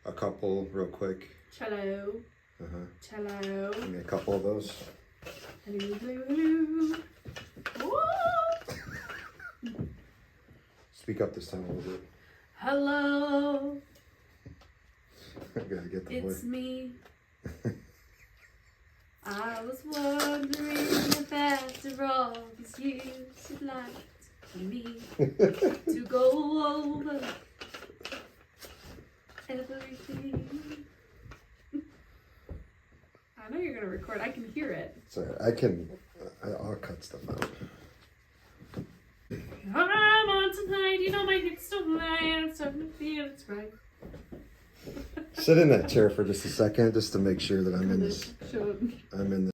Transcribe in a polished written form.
a couple real quick. Cello. Cello. Give me a couple of those. Hello, hello, hello. Speak up this time a little bit. Hello. I gotta get the voice. It's me. I was wondering if after all these years you'd like me to go over everything. I know you're gonna record. I can hear it. Sorry, I'll cut stuff out. I'm on tonight. You know my hips don't lie. I'm starting to feel it's right. Sit in that chair for just a second, just to make sure that I'm in this.